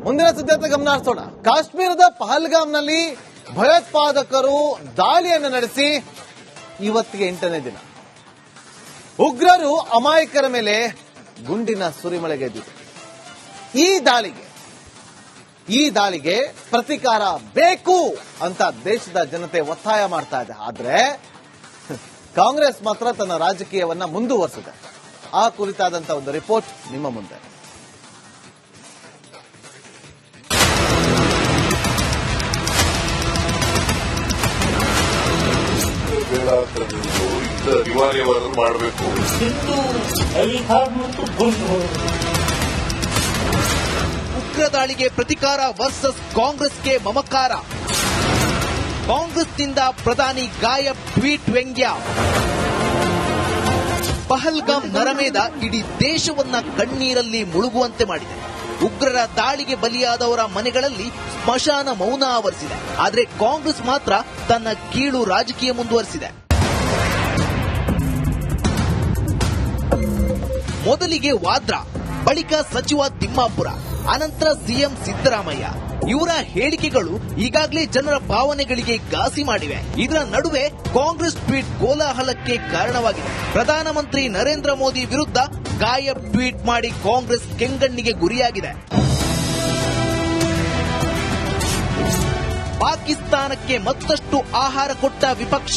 ಮುಂದಿನ ಸುದ್ದಿಯತ್ತ ಗಮನ ಹರಿಸೋಣ. ಕಾಶ್ಮೀರದ ಪಹಲ್ಗಾಮ್ನಲ್ಲಿ ಭಯೋತ್ಪಾದಕರು ದಾಳಿಯನ್ನು ನಡೆಸಿ ಇವತ್ತಿಗೆ 8ನೇ ದಿನ. ಉಗ್ರರು ಅಮಾಯಕರ ಮೇಲೆ ಗುಂಡಿನ ಸುರಿಮಳೆಗೆದ್ದಿದೆ. ಈ ದಾಳಿಗೆ ಪ್ರತಿಕಾರ ಬೇಕು ಅಂತ ದೇಶದ ಜನತೆ ಒತ್ತಾಯ ಮಾಡ್ತಾ ಇದೆ. ಆದ್ರೆ ಕಾಂಗ್ರೆಸ್ ಮಾತ್ರ ತನ್ನ ರಾಜಕೀಯವನ್ನ ಮುಂದುವರಿಸಿದೆ. ಆ ಕುರಿತಾದಂತಹ ಒಂದು ರಿಪೋರ್ಟ್ ನಿಮ್ಮ ಮುಂದೆ. ಅನಿವಾರ್ಯವಾದರೂ ಮಾಡಬೇಕು. ಉಗ್ರ ದಾಳಿಗೆ ಪ್ರತಿಕಾರ ವರ್ಸಸ್ ಕಾಂಗ್ರೆಸ್ಗೆ ಮಮಕಾರ. ಕಾಂಗ್ರೆಸ್ನಿಂದ ಪ್ರಧಾನಿ ಗಾಯಬ್ ಟ್ವೀಟ್ ವ್ಯಂಗ್ಯ. ಪಹಲ್ಗಾಮ್ ನರಮೇಧ ಇಡೀ ದೇಶವನ್ನ ಕಣ್ಣೀರಲ್ಲಿ ಮುಳುಗುವಂತೆ ಮಾಡಿದೆ. ಉಗ್ರರ ದಾಳಿಗೆ ಬಲಿಯಾದವರ ಮನೆಗಳಲ್ಲಿ ಸ್ಮಶಾನ ಮೌನ ಆವರಿಸಿದೆ. ಆದರೆ ಕಾಂಗ್ರೆಸ್ ಮಾತ್ರ ತನ್ನ ಕೀಳು ರಾಜಕೀಯ ಮುಂದುವರಿಸಿದೆ. ಮೊದಲಿಗೆ ವಾದ್ರಾ, ಬಳಿಕ ಸಚಿವ ತಿಮ್ಮಾಪುರ, ಅನಂತರ ಸಿಎಂ ಸಿದ್ದರಾಮಯ್ಯ. ಇವರ ಹೇಳಿಕೆಗಳು ಈಗಾಗಲೇ ಜನರ ಭಾವನೆಗಳಿಗೆ ಘಾಸಿ ಮಾಡಿವೆ. ಇದರ ನಡುವೆ ಕಾಂಗ್ರೆಸ್ ಟ್ವೀಟ್ ಕೋಲಾಹಲಕ್ಕೆ ಕಾರಣವಾಗಿದೆ. ಪ್ರಧಾನಮಂತ್ರಿ ನರೇಂದ್ರ ಮೋದಿ ವಿರುದ್ಧ ಗಾಯಬ್ ಟ್ವೀಟ್ ಮಾಡಿ ಕಾಂಗ್ರೆಸ್ ಕೆಂಗಣ್ಣಿಗೆ ಗುರಿಯಾಗಿದೆ. ಪಾಕಿಸ್ತಾನಕ್ಕೆ ಮತ್ತಷ್ಟು ಆಹಾರ ಕೊಟ್ಟ ವಿಪಕ್ಷ.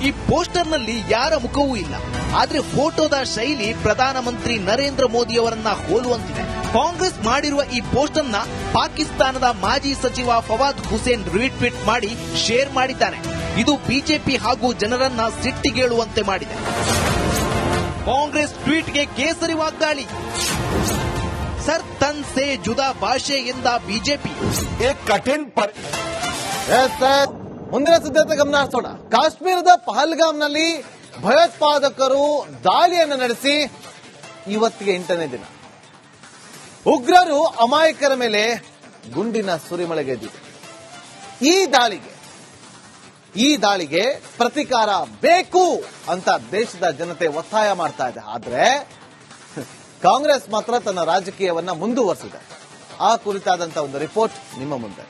ಈ ಪೋಸ್ಟರ್ನಲ್ಲಿ ಯಾರ ಮುಖವೂ ಇಲ್ಲ. ಆದ್ರೆ ಫೋಟೋದ ಶೈಲಿ ಪ್ರಧಾನಮಂತ್ರಿ ನರೇಂದ್ರ ಮೋದಿ ಅವರನ್ನ ಹೋಲುವಂತಿದೆ. ಕಾಂಗ್ರೆಸ್ ಮಾಡಿರುವ ಈ ಪೋಸ್ಟ್ ಅನ್ನ ಪಾಕಿಸ್ತಾನದ ಮಾಜಿ ಸಚಿವ ಫವಾದ್ ಹುಸೇನ್ ರೀಟ್ವೀಟ್ ಮಾಡಿ ಶೇರ್ ಮಾಡಿದ್ದಾನೆ. ಇದು ಬಿಜೆಪಿ ಹಾಗೂ ಜನರನ್ನ ಸಿಟ್ಟಿಗೇಳುವಂತೆ ಮಾಡಿದೆ. ಕಾಂಗ್ರೆಸ್ ಟ್ವೀಟ್ಗೆ ಕೇಸರಿ ವಾಗ್ದಾಳಿ. ಸರ್ ತನ್ ಸೇ ಜುದಾ ಭಾಷೆ ಎಂದ ಬಿಜೆಪಿ. ಮುಂದಿನ ಸುದ್ದಿಯತ್ತ ಗಮನ ಹರಿಸೋಣ. ಕಾಶ್ಮೀರದ ಪಹಲ್ಗಾಮ್ನಲ್ಲಿ ಭಯೋತ್ಪಾದಕರು ದಾಳಿಯನ್ನು ನಡೆಸಿ ಇವತ್ತಿಗೆ 8ನೇ ದಿನ. ಉಗ್ರರು ಅಮಾಯಕರ ಮೇಲೆ ಗುಂಡಿನ ಸುರಿಮಳೆಗೆದ್ದಿದೆ. ಈ ದಾಳಿಗೆ ಪ್ರತಿಕಾರ ಬೇಕು ಅಂತ ದೇಶದ ಜನತೆ ಒತ್ತಾಯ ಮಾಡ್ತಾ ಇದೆ. ಆದ್ರೆ ಕಾಂಗ್ರೆಸ್ ಮಾತ್ರ ತನ್ನ ರಾಜಕೀಯವನ್ನ ಮುಂದುವರಿಸಿದೆ. ಆ ಕುರಿತಾದಂತಹ ಒಂದು ರಿಪೋರ್ಟ್ ನಿಮ್ಮ ಮುಂದೆ.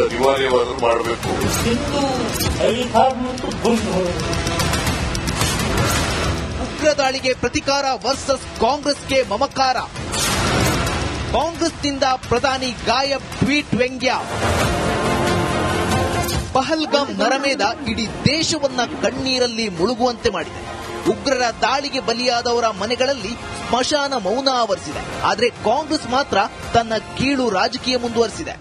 ಅನಿವಾರ್ಯವಾದರೂ ಮಾಡಬೇಕು. ಉಗ್ರ ದಾಳಿಗೆ ಪ್ರತಿಕಾರ ವರ್ಸಸ್ ಕಾಂಗ್ರೆಸ್ಗೆ ಮಮಕಾರ. ಕಾಂಗ್ರೆಸ್ನಿಂದ ಪ್ರಧಾನಿ ಗಾಯಬ್ ಟ್ವೀಟ್ ವ್ಯಂಗ್ಯ. ಪಹಲ್ಗಾಮ್ ನರಮೇಧ ಇಡೀ ದೇಶವನ್ನ ಕಣ್ಣೀರಲ್ಲಿ ಮುಳುಗುವಂತೆ ಮಾಡಿದೆ. ಉಗ್ರರ ದಾಳಿಗೆ ಬಲಿಯಾದವರ ಮನೆಗಳಲ್ಲಿ ಸ್ಮಶಾನ ಮೌನ ಆವರಿಸಿದೆ. ಆದರೆ ಕಾಂಗ್ರೆಸ್ ಮಾತ್ರ ತನ್ನ ಕೀಳು ರಾಜಕೀಯ ಮುಂದುವರಿಸಿದೆ.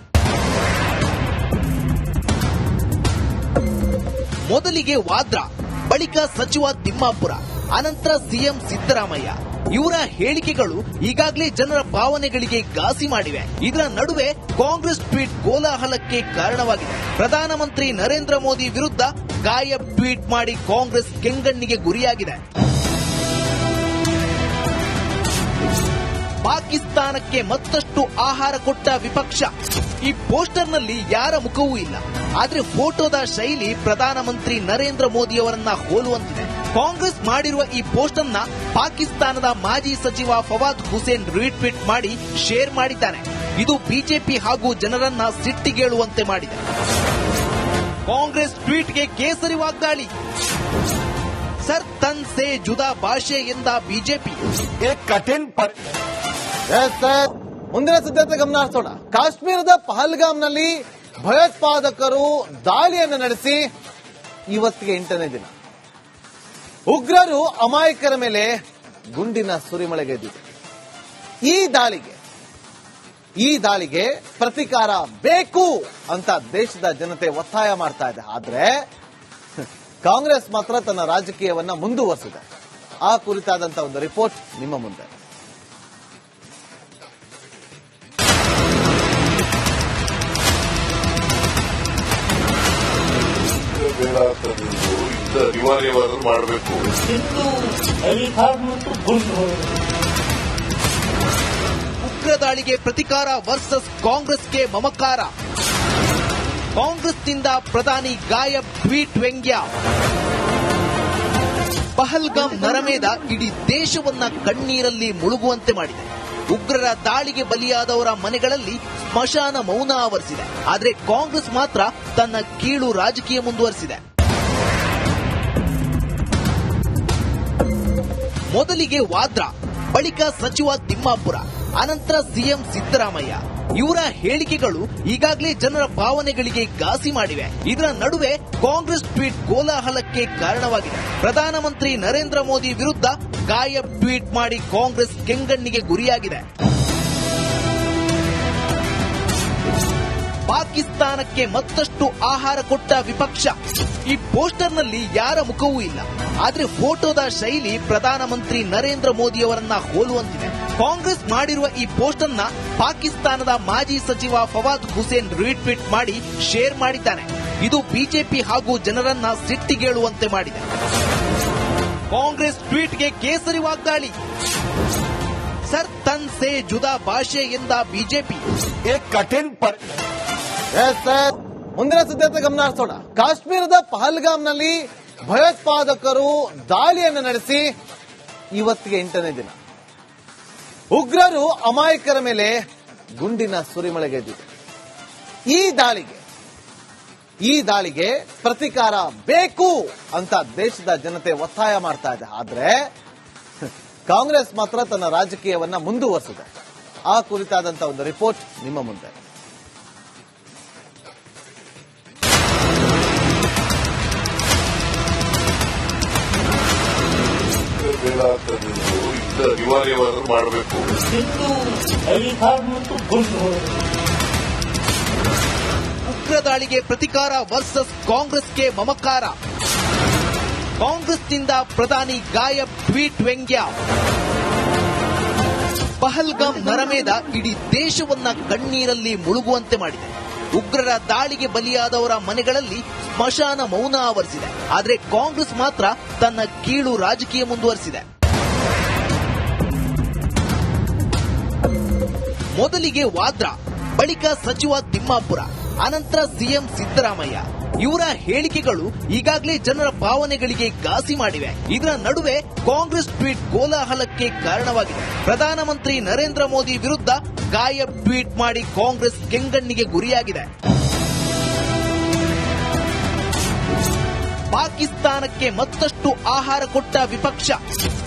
ಮೊದಲಿಗೆ ವಾದ್ರಾ, ಬಳಿಕ ಸಚಿವ ತಿಮ್ಮಾಪುರ, ಅನಂತರ ಸಿಎಂ ಸಿದ್ದರಾಮಯ್ಯ. ಇವರ ಹೇಳಿಕೆಗಳು ಈಗಾಗಲೇ ಜನರ ಭಾವನೆಗಳಿಗೆ ಘಾಸಿ ಮಾಡಿವೆ. ಇದರ ನಡುವೆ ಕಾಂಗ್ರೆಸ್ ಟ್ವೀಟ್ ಕೋಲಾಹಲಕ್ಕೆ ಕಾರಣವಾಗಿದೆ. ಪ್ರಧಾನಮಂತ್ರಿ ನರೇಂದ್ರ ಮೋದಿ ವಿರುದ್ಧ ಗಾಯಬ್ ಟ್ವೀಟ್ ಮಾಡಿ ಕಾಂಗ್ರೆಸ್ ಕೆಂಗಣ್ಣಿಗೆ ಗುರಿಯಾಗಿದೆ. ಪಾಕಿಸ್ತಾನಕ್ಕೆ ಮತ್ತಷ್ಟು ಆಹಾರ ಕೊಟ್ಟ ವಿಪಕ್ಷ. ಈ ಪೋಸ್ಟರ್ನಲ್ಲಿ ಯಾರ ಮುಖವೂ ಇಲ್ಲ. ಆದ್ರೆ ಫೋಟೋದ ಶೈಲಿ ಪ್ರಧಾನಮಂತ್ರಿ ನರೇಂದ್ರ ಮೋದಿ ಅವರನ್ನ ಹೋಲುವಂತಿದೆ. ಕಾಂಗ್ರೆಸ್ ಮಾಡಿರುವ ಈ ಪೋಸ್ಟ್ ಅನ್ನ ಪಾಕಿಸ್ತಾನದ ಮಾಜಿ ಸಚಿವ ಫವಾದ್ ಹುಸೇನ್ ರೀಟ್ವೀಟ್ ಮಾಡಿ ಶೇರ್ ಮಾಡಿದ್ದಾನೆ. ಇದು ಬಿಜೆಪಿ ಹಾಗೂ ಜನರನ್ನ ಸಿಟ್ಟಿಗೇಳುವಂತೆ ಮಾಡಿದೆ. ಕಾಂಗ್ರೆಸ್ ಟ್ವೀಟ್ಗೆ ಕೇಸರಿ ವಾಗ್ದಾಳಿ. ಸರ್ ತನ್ ಸೇ ಜುದಾ ಭಾಷೆ ಎಂದ ಬಿಜೆಪಿ. ಮುಂದಿನ ಸುದ್ದಿಯತ್ತ ಗಮನ ಹರಿಸೋಣ. ಕಾಶ್ಮೀರದ ಪಹಲ್ಗಾಮ್ನಲ್ಲಿ ಭಯೋತ್ಪಾದಕರು ದಾಳಿಯನ್ನು ನಡೆಸಿ ಇವತ್ತಿಗೆ 8ನೇ ದಿನ. ಉಗ್ರರು ಅಮಾಯಕರ ಮೇಲೆ ಗುಂಡಿನ ಸುರಿಮಳೆಗೆದ್ದಿದೆ. ಈ ದಾಳಿಗೆ ಪ್ರತಿಕಾರ ಬೇಕು ಅಂತ ದೇಶದ ಜನತೆ ಒತ್ತಾಯ ಮಾಡ್ತಾ ಇದೆ. ಆದ್ರೆ ಕಾಂಗ್ರೆಸ್ ಮಾತ್ರ ತನ್ನ ರಾಜಕೀಯವನ್ನ ಮುಂದುವರಿಸಿದೆ. ಆ ಕುರಿತಾದಂತಹ ಒಂದು ರಿಪೋರ್ಟ್ ನಿಮ್ಮ ಮುಂದೆ. ಅನಿವಾರ್ಯವಾದರೂ ಮಾಡಬೇಕು. ಉಗ್ರ ದಾಳಿಗೆ ಪ್ರತಿಕಾರ ವರ್ಸಸ್ ಕಾಂಗ್ರೆಸ್ಗೆ ಮಮಕಾರ. ಕಾಂಗ್ರೆಸ್ನಿಂದ ಪ್ರಧಾನಿ ಗಾಯಬ್ ಟ್ವೀಟ್ ವ್ಯಂಗ್ಯ. ಪಹಲ್ಗಾಮ್ ನರಮೇಧ ಇಡೀ ದೇಶವನ್ನ ಕಣ್ಣೀರಲ್ಲಿ ಮುಳುಗುವಂತೆ ಮಾಡಿದೆ. ಉಗ್ರರ ದಾಳಿಗೆ ಬಲಿಯಾದವರ ಮನೆಗಳಲ್ಲಿ ಸ್ಮಶಾನ ಮೌನ ಆವರಿಸಿದೆ. ಆದರೆ ಕಾಂಗ್ರೆಸ್ ಮಾತ್ರ ತನ್ನ ಕೀಳು ರಾಜಕೀಯ ಮುಂದುವರಿಸಿದೆ. ಮೊದಲಿಗೆ ವಾದ್ರಾ, ಬಳಿಕ ಸಚಿವ ತಿಮ್ಮಾಪುರ, ಅನಂತರ ಸಿಎಂ ಸಿದ್ದರಾಮಯ್ಯ. ಇವರ ಹೇಳಿಕೆಗಳು ಈಗಾಗಲೇ ಜನರ ಭಾವನೆಗಳಿಗೆ ಘಾಸಿ ಮಾಡಿವೆ. ಇದರ ನಡುವೆ ಕಾಂಗ್ರೆಸ್ ಟ್ವೀಟ್ ಕೋಲಾಹಲಕ್ಕೆ ಕಾರಣವಾಗಿದೆ. ಪ್ರಧಾನಮಂತ್ರಿ ನರೇಂದ್ರ ಮೋದಿ ವಿರುದ್ಧ ಗಾಯಬ್ ಟ್ವೀಟ್ ಮಾಡಿ ಕಾಂಗ್ರೆಸ್ ಕೆಂಗಣ್ಣಿಗೆ ಗುರಿಯಾಗಿದೆ. ಪಾಕಿಸ್ತಾನಕ್ಕೆ ಮತ್ತಷ್ಟು ಆಹಾರ ಕೊಟ್ಟ ವಿಪಕ್ಷ. ಈ ಪೋಸ್ಟರ್ನಲ್ಲಿ ಯಾರ ಮುಖವೂ ಇಲ್ಲ. ಆದ್ರೆ ಫೋಟೋದ ಶೈಲಿ ಪ್ರಧಾನಮಂತ್ರಿ ನರೇಂದ್ರ ಮೋದಿಯವರನ್ನ ಹೋಲುವಂತಿದೆ. ಕಾಂಗ್ರೆಸ್ ಮಾಡಿರುವ ಈ ಪೋಸ್ಟರ್ನ ಪಾಕಿಸ್ತಾನದ ಮಾಜಿ ಸಚಿವ ಫವಾದ್ ಹುಸೇನ್ ರೀಟ್ವೀಟ್ ಮಾಡಿ ಶೇರ್ ಮಾಡಿದ್ದಾನೆ. ಇದು ಬಿಜೆಪಿ ಹಾಗೂ ಜನರನ್ನ ಸಿಟ್ಟಿಗೇಳುವಂತೆ ಮಾಡಿದೆ. ಕಾಂಗ್ರೆಸ್ ಟ್ವೀಟ್ಗೆ ಕೇಸರಿ ವಾಗ್ದಾಳಿ. ಸರ್ ತನ್ ಸೇ ಜುದಾ ಭಾಷೆ ಎಂದ ಬಿಜೆಪಿ. ಮುಂದಿನ ಸುದ್ದಿಯತ್ತ ಗಮನ ಹರಿಸೋಣ. ಕಾಶ್ಮೀರದ ಪಹಲ್ಗಾಮ್ನಲ್ಲಿ ಭಯೋತ್ಪಾದಕರು ದಾಳಿಯನ್ನು ನಡೆಸಿ ಇವತ್ತಿಗೆ 8ನೇ ದಿನ. ಉಗ್ರರು ಅಮಾಯಕರ ಮೇಲೆ ಗುಂಡಿನ ಸುರಿಮಳೆಗೆದ್ದಿದೆ. ಈ ದಾಳಿಗೆ ಪ್ರತೀಕಾರ ಬೇಕು ಅಂತ ದೇಶದ ಜನತೆ ಒತ್ತಾಯ ಮಾಡ್ತಾ ಇದೆ. ಆದ್ರೆ ಕಾಂಗ್ರೆಸ್ ಮಾತ್ರ ತನ್ನ ರಾಜಕೀಯವನ್ನ ಮುಂದುವರಿಸಿದೆ. ಆ ಕುರಿತಾದಂತ ಒಂದು ರಿಪೋರ್ಟ್ ನಿಮ್ಮ ಮುಂದೆ. ಅನಿವಾರ್ಯವಾದರೂ ಮಾಡಬೇಕು. ಉಗ್ರ ದಾಳಿಗೆ ಪ್ರತಿಕಾರ ವರ್ಸಸ್ ಕಾಂಗ್ರೆಸ್ಗೆ ಮಮಕಾರ. ಕಾಂಗ್ರೆಸ್ನಿಂದ ಪ್ರಧಾನಿ ಗಾಯಬ್ ಟ್ವೀಟ್ ವ್ಯಂಗ್ಯ. ಪಹಲ್ಗಾಮ್ ನರಮೇಧ ಇಡೀ ದೇಶವನ್ನ ಕಣ್ಣೀರಲ್ಲಿ ಮುಳುಗುವಂತೆ ಮಾಡಿದೆ. ಉಗ್ರರ ದಾಳಿಗೆ ಬಲಿಯಾದವರ ಮನೆಗಳಲ್ಲಿ ಸ್ಮಶಾನ ಮೌನ ಆವರಿಸಿದೆ. ಆದರೆ ಕಾಂಗ್ರೆಸ್ ಮಾತ್ರ ತನ್ನ ಕೀಳು ರಾಜಕೀಯ ಮುಂದುವರಿಸಿದೆ. ಮೊದಲಿಗೆ ವಾದ್ರಾ, ಬಳಿಕ ಸಚಿವ ತಿಮ್ಮಾಪುರ, ಅನಂತರ ಸಿಎಂ ಸಿದ್ದರಾಮಯ್ಯ. ಇವರ ಹೇಳಿಕೆಗಳು ಈಗಾಗಲೇ ಜನರ ಭಾವನೆಗಳಿಗೆ ಘಾಸಿ ಮಾಡಿವೆ. ಇದರ ನಡುವೆ ಕಾಂಗ್ರೆಸ್ ಟ್ವೀಟ್ ಕೋಲಾಹಲಕ್ಕೆ ಕಾರಣವಾಗಿದೆ. ಪ್ರಧಾನಮಂತ್ರಿ ನರೇಂದ್ರ ಮೋದಿ ವಿರುದ್ಧ ಗಾಯಬ್ ಟ್ವೀಟ್ ಮಾಡಿ ಕಾಂಗ್ರೆಸ್ ಕೆಂಗಣ್ಣಿಗೆ ಗುರಿಯಾಗಿದೆ. ಪಾಕಿಸ್ತಾನಕ್ಕೆ ಮತ್ತಷ್ಟು ಆಹಾರ ಕೊಟ್ಟ ವಿಪಕ್ಷ.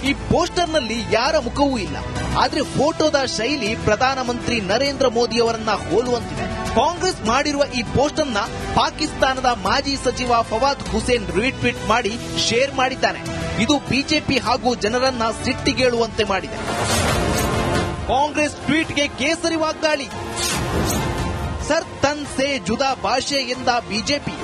ಈ ಪೋಸ್ಟರ್ನಲ್ಲಿ ಯಾರ ಮುಖವೂ ಇಲ್ಲ. ಆದ್ರೆ ಫೋಟೋದ ಶೈಲಿ ಪ್ರಧಾನಮಂತ್ರಿ ನರೇಂದ್ರ ಮೋದಿಯವರನ್ನ ಹೋಲುವಂತಿದೆ. ಕಾಂಗ್ರೆಸ್ ಮಾಡಿರುವ ಈ ಪೋಸ್ಟರ್ನ ಪಾಕಿಸ್ತಾನದ ಮಾಜಿ ಸಚಿವ ಫವಾದ್ ಹುಸೇನ್ ರೀಟ್ವೀಟ್ ಮಾಡಿ ಶೇರ್ ಮಾಡಿದ್ದಾನೆ. ಇದು ಬಿಜೆಪಿ ಹಾಗೂ ಜನರನ್ನ ಸಿಟ್ಟಿಗೇಳುವಂತೆ ಮಾಡಿದೆ. ಕಾಂಗ್ರೆಸ್ ಟ್ವೀಟ್ಗೆ ಕೇಸರಿ ವಾಗ್ದಾಳಿ. ಸರ್ ತನ್ ಸೇ ಜುದಾ ಭಾಷೆ ಎಂದ ಬಿಜೆಪಿ.